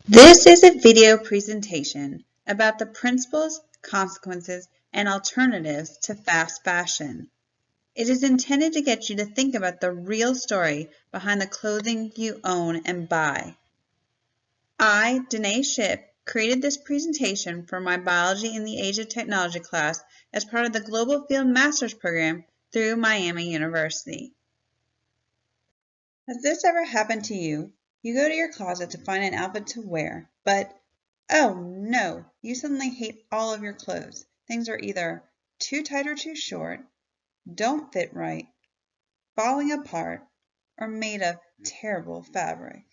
This is a video presentation about the principles, consequences, and alternatives to fast fashion. It is intended to get you to think about the real story behind the clothing you own and buy. I, Danae Shipp, created this presentation for my Biology in the Age of Technology class as part of the Global Field Master's Program through Miami University. Has this ever happened to you? You go to your closet to find an outfit to wear, but oh no, you suddenly hate all of your clothes. Things are either too tight or too short, don't fit right, falling apart, or made of terrible fabric.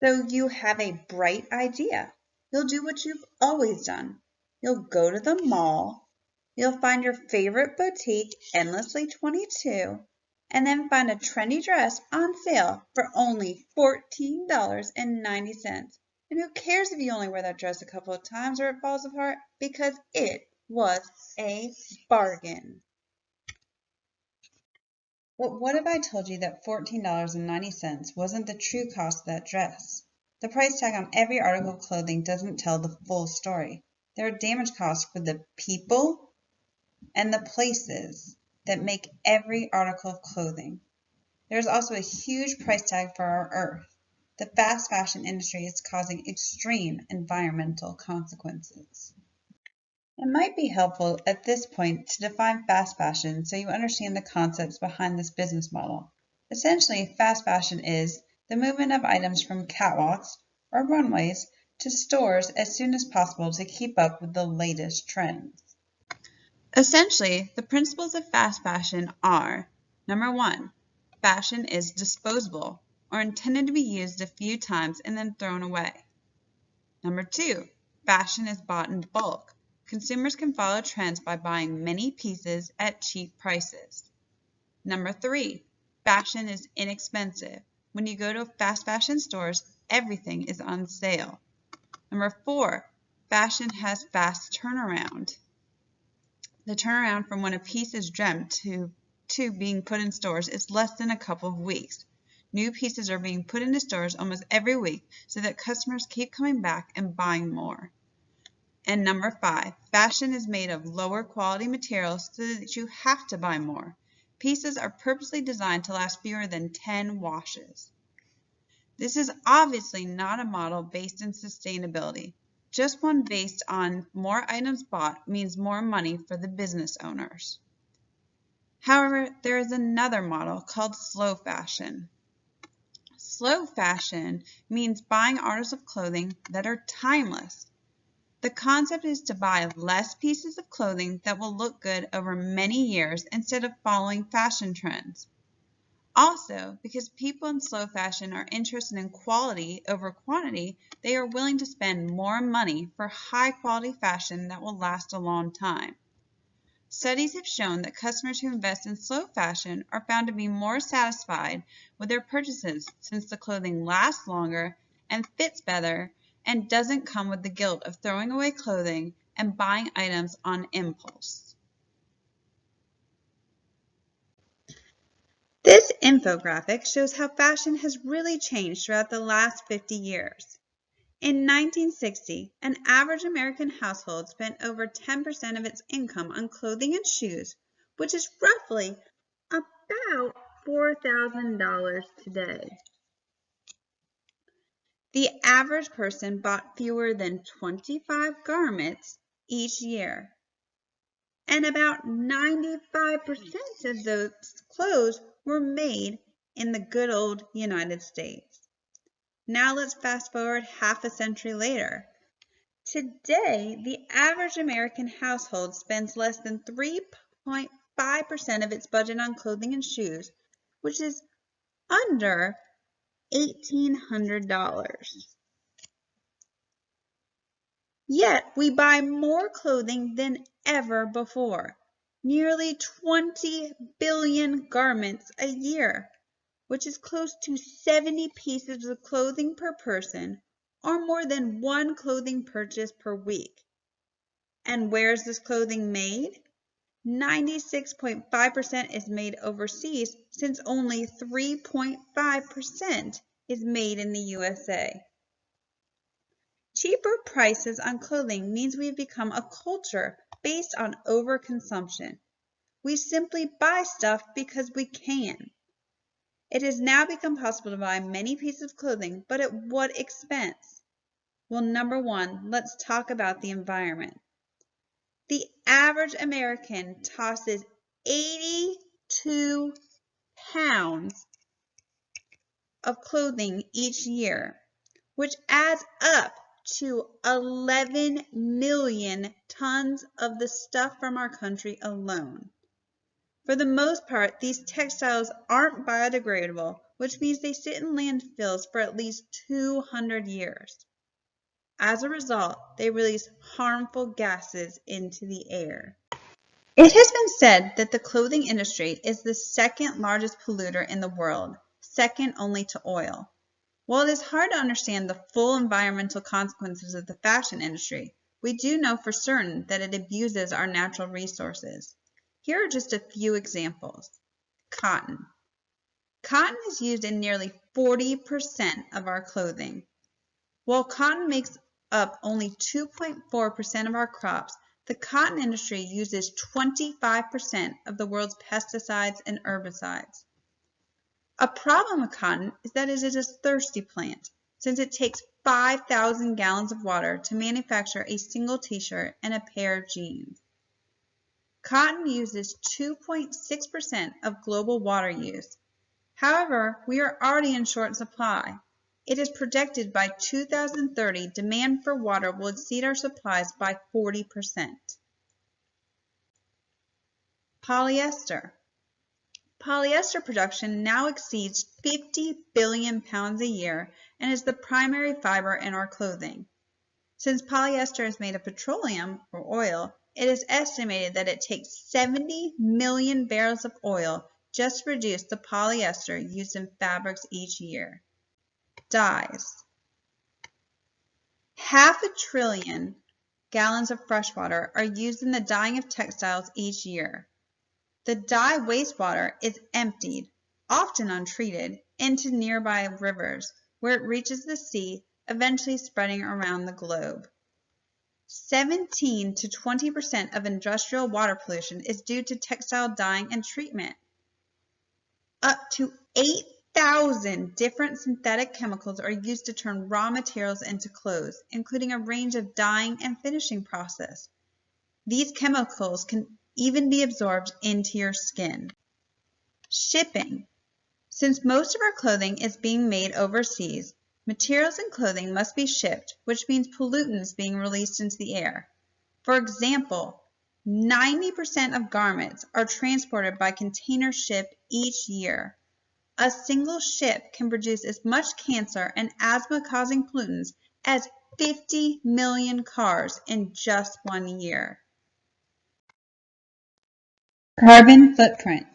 So you have a bright idea. You'll do what you've always done. You'll go to the mall, you'll find your favorite boutique, Endlessly 22, and then find a trendy dress on sale for only $14.90. And who cares if you only wear that dress a couple of times or it falls apart, because it was a bargain. But what if I told you that $14.90 wasn't the true cost of that dress? The price tag on every article of clothing doesn't tell the full story. There are damage costs for the people and the places that make every article of clothing. There is also a huge price tag for our earth. The fast fashion industry is causing extreme environmental consequences. It might be helpful at this point to define fast fashion so you understand the concepts behind this business model. Essentially, fast fashion is the movement of items from catwalks or runways to stores as soon as possible to keep up with the latest trends. Essentially, the principles of fast fashion are: number one, fashion is disposable or intended to be used a few times and then thrown away. Number two, fashion is bought in bulk. Consumers can follow trends by buying many pieces at cheap prices. Number three, fashion is inexpensive. When you go to fast fashion stores, everything is on sale. Number four, fashion has fast turnaround. The turnaround from when a piece is dreamt to being put in stores is less than a couple of weeks. New pieces are being put into stores almost every week so that customers keep coming back and buying more. And number five, fashion is made of lower quality materials so that you have to buy more. Pieces are purposely designed to last fewer than 10 washes. This is obviously not a model based in sustainability. Just one based on more items bought means more money for the business owners. However, there is another model called slow fashion. Slow fashion means buying articles of clothing that are timeless. The concept is to buy less pieces of clothing that will look good over many years instead of following fashion trends. Also, because people in slow fashion are interested in quality over quantity, they are willing to spend more money for high-quality fashion that will last a long time. Studies have shown that customers who invest in slow fashion are found to be more satisfied with their purchases since the clothing lasts longer and fits better and doesn't come with the guilt of throwing away clothing and buying items on impulse. This infographic shows how fashion has really changed throughout the last 50 years. In 1960, an average American household spent over 10% of its income on clothing and shoes, which is roughly about $4,000 today. The average person bought fewer than 25 garments each year, and about 95% of those clothes were made in the good old United States. Now let's fast forward half a century later. Today, the average American household spends less than 3.5% of its budget on clothing and shoes, which is under $1,800. Yet we buy more clothing than ever before, nearly 20 billion garments a year, which is close to 70 pieces of clothing per person, or more than one clothing purchase per week. And where is this clothing made? 96.5% is made overseas, since only 3.5% is made in the USA. Cheaper prices on clothing means we've become a culture based on overconsumption. We simply buy stuff because we can. It has now become possible to buy many pieces of clothing, but at what expense? Well, number one, let's talk about the environment. The average American tosses 82 pounds of clothing each year, which adds up to 11 million tons of the stuff from our country alone. For the most part, these textiles aren't biodegradable, which means they sit in landfills for at least 200 years. As a result, they release harmful gases into the air. It has been said that the clothing industry is the second largest polluter in the world, second only to oil. While it is hard to understand the full environmental consequences of the fashion industry, we do know for certain that it abuses our natural resources. Here are just a few examples. Cotton. Cotton is used in nearly 40% of our clothing. While cotton makes up only 2.4% of our crops, the cotton industry uses 25% of the world's pesticides and herbicides. A problem with cotton is that it is a thirsty plant, since it takes 5,000 gallons of water to manufacture a single t-shirt and a pair of jeans. Cotton uses 2.6% of global water use. However, we are already in short supply. It is projected by 2030 demand for water will exceed our supplies by 40%. Polyester. Polyester production now exceeds 50 billion pounds a year and is the primary fiber in our clothing. Since polyester is made of petroleum or oil, it is estimated that it takes 70 million barrels of oil just to produce the polyester used in fabrics each year. Dyes. 500 billion gallons of freshwater are used in the dyeing of textiles each year. The dye wastewater is emptied, often untreated, into nearby rivers, where it reaches the sea, eventually spreading around the globe. 17 to 20% of industrial water pollution is due to textile dyeing and treatment. Up to 8,000 different synthetic chemicals are used to turn raw materials into clothes, including a range of dyeing and finishing process. These chemicals can even be absorbed into your skin. Shipping. Since most of our clothing is being made overseas, materials and clothing must be shipped, which means pollutants being released into the air. For example, 90% of garments are transported by container ship each year. A single ship can produce as much cancer and asthma-causing pollutants as 50 million cars in just 1 year. Carbon footprint.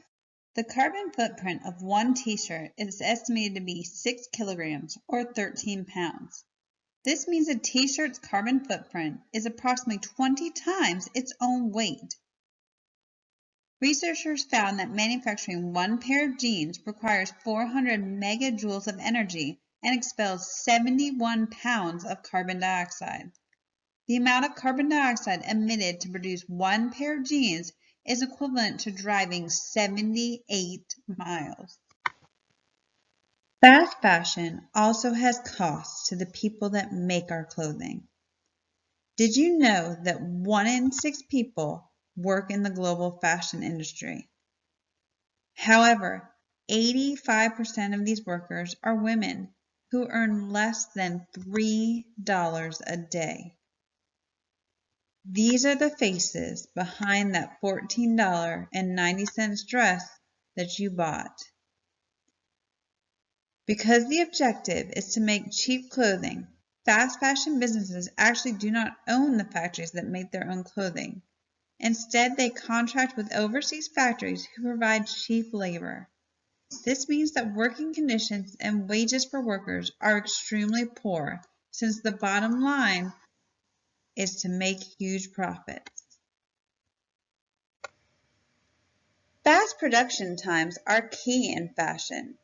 The carbon footprint of one t-shirt is estimated to be 6 kilograms or 13 pounds. This means a t-shirt's carbon footprint is approximately 20 times its own weight. Researchers found that manufacturing one pair of jeans requires 400 megajoules of energy and expels 71 pounds of carbon dioxide. The amount of carbon dioxide emitted to produce one pair of jeans is equivalent to driving 78 miles. Fast fashion also has costs to the people that make our clothing. Did you know that 1 in 6 people work in the global fashion industry? However, 85% of these workers are women who earn less than $3 a day. These are the faces behind that $14.90 dress that you bought. Because the objective is to make cheap clothing, fast fashion businesses actually do not own the factories that make their own clothing. Instead, they contract with overseas factories who provide cheap labor. This means that working conditions and wages for workers are extremely poor, since the bottom line is to make huge profits. Fast production times are key in fashion.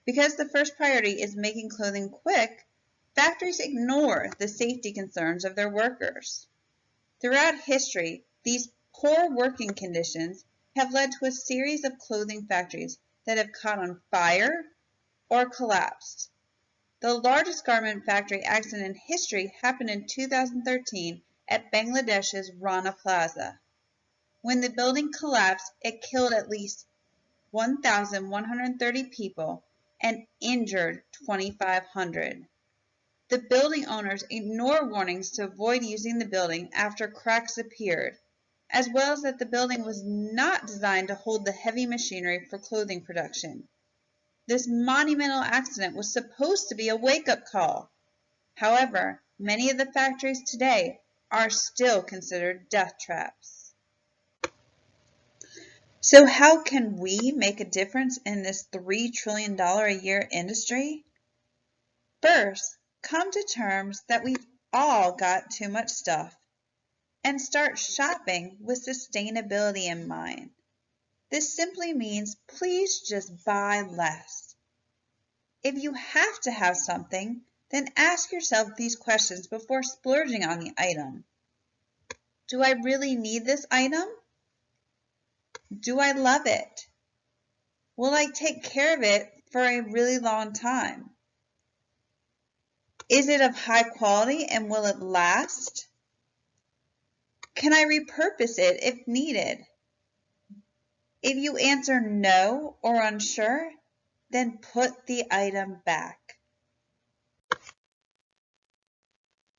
Because the first priority is making clothing quick, factories ignore the safety concerns of their workers. Throughout history, these poor working conditions have led to a series of clothing factories that have caught on fire or collapsed. The largest garment factory accident in history happened in 2013 at Bangladesh's Rana Plaza. When the building collapsed, it killed at least 1,130 people and injured 2,500. The building owners ignored warnings to avoid using the building after cracks appeared, as well as that the building was not designed to hold the heavy machinery for clothing production. This monumental accident was supposed to be a wake-up call. However, many of the factories today are still considered death traps. So how can we make a difference in this $3 trillion a year industry? First, come to terms that we've all got too much stuff and start shopping with sustainability in mind. This simply means please just buy less. If you have to have something, then ask yourself these questions before splurging on the item. Do I really need this item? Do I love it? Will I take care of it for a really long time? Is it of high quality and will it last? Can I repurpose it if needed? If you answer no or unsure, then put the item back.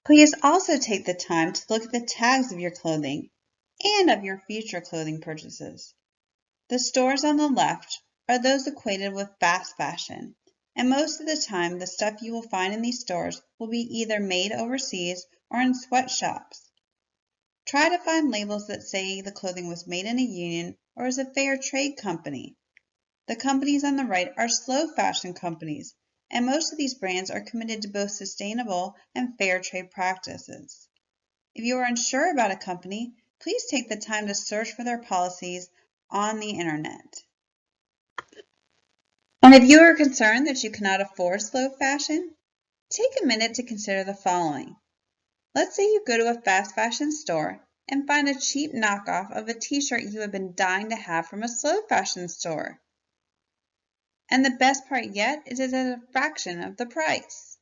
Please also take the time to look at the tags of your clothing and of your future clothing purchases. The stores on the left are those equated with fast fashion, and most of the time the stuff you will find in these stores will be either made overseas or in sweatshops. Try to find labels that say the clothing was made in a union or is a fair trade company. The companies on the right are slow fashion companies, and most of these brands are committed to both sustainable and fair trade practices. If you are unsure about a company, please take the time to search for their policies on the internet. And if you are concerned that you cannot afford slow fashion, take a minute to consider the following. Let's say you go to a fast fashion store and find a cheap knockoff of a t-shirt you have been dying to have from a slow fashion store. And the best part yet is it is at a fraction of the price.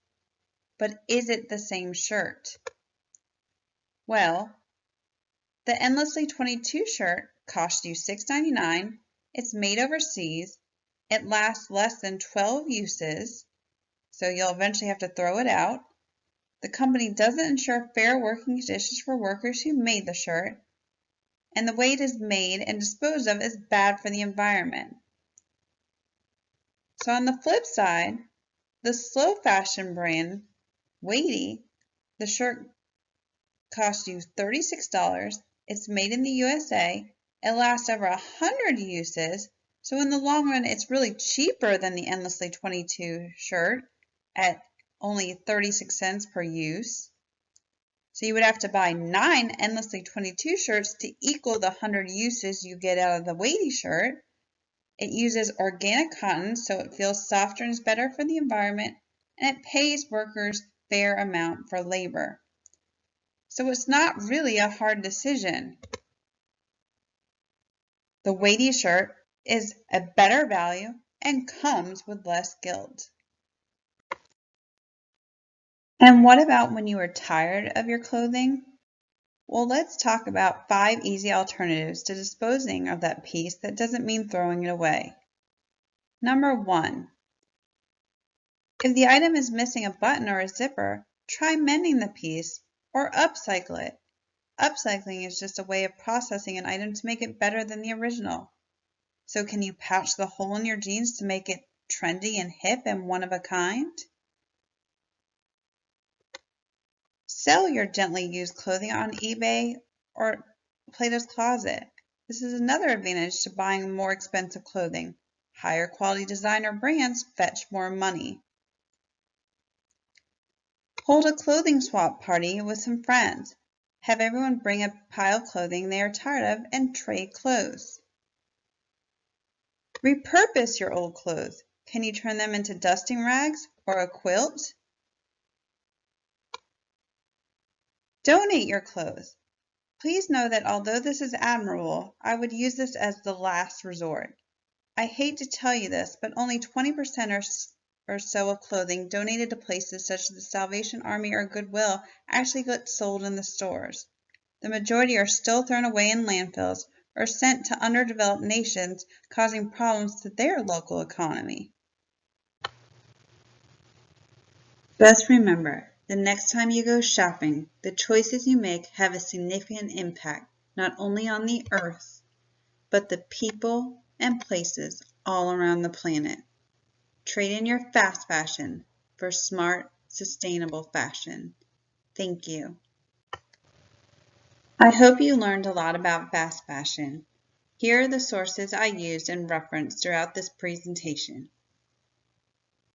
But is it the same shirt? Well, the Endlessly 22 shirt costs you $6.99, it's made overseas, it lasts less than 12 uses, so you'll eventually have to throw it out. The company doesn't ensure fair working conditions for workers who made the shirt, and the way it is made and disposed of is bad for the environment. So on the flip side, the slow fashion brand, Weighty, the shirt costs you $36, it's made in the USA, it lasts over 100 uses, so in the long run it's really cheaper than the Endlessly 22 shirt at only 36 cents per use. So you would have to buy 9 Endlessly 22 shirts to equal the 100 uses you get out of the Weighty shirt. It uses organic cotton, so it feels softer and is better for the environment, and it pays workers fair amount for labor. So it's not really a hard decision. The Weighty shirt is a better value and comes with less guilt. And what about when you are tired of your clothing? Well, let's talk about 5 easy alternatives to disposing of that piece that doesn't mean throwing it away. Number 1. If the item is missing a button or a zipper, try mending the piece or upcycle it. Upcycling is just a way of processing an item to make it better than the original. So can you patch the hole in your jeans to make it trendy and hip and one of a kind? Sell your gently used clothing on eBay or Plato's Closet. This is another advantage to buying more expensive clothing. Higher quality designer brands fetch more money. Hold a clothing swap party with some friends. Have everyone bring a pile of clothing they are tired of and trade clothes. Repurpose your old clothes. Can you turn them into dusting rags or a quilt? Donate your clothes. Please know that although this is admirable, I would use this as the last resort. I hate to tell you this, but only 20% or so of clothing donated to places such as the Salvation Army or Goodwill actually gets sold in the stores. The majority are still thrown away in landfills or sent to underdeveloped nations, causing problems to their local economy. Best remember, the next time you go shopping, the choices you make have a significant impact not only on the earth, but the people and places all around the planet. Trade in your fast fashion for smart, sustainable fashion. Thank you. I hope you learned a lot about fast fashion. Here are the sources I used and referenced throughout this presentation.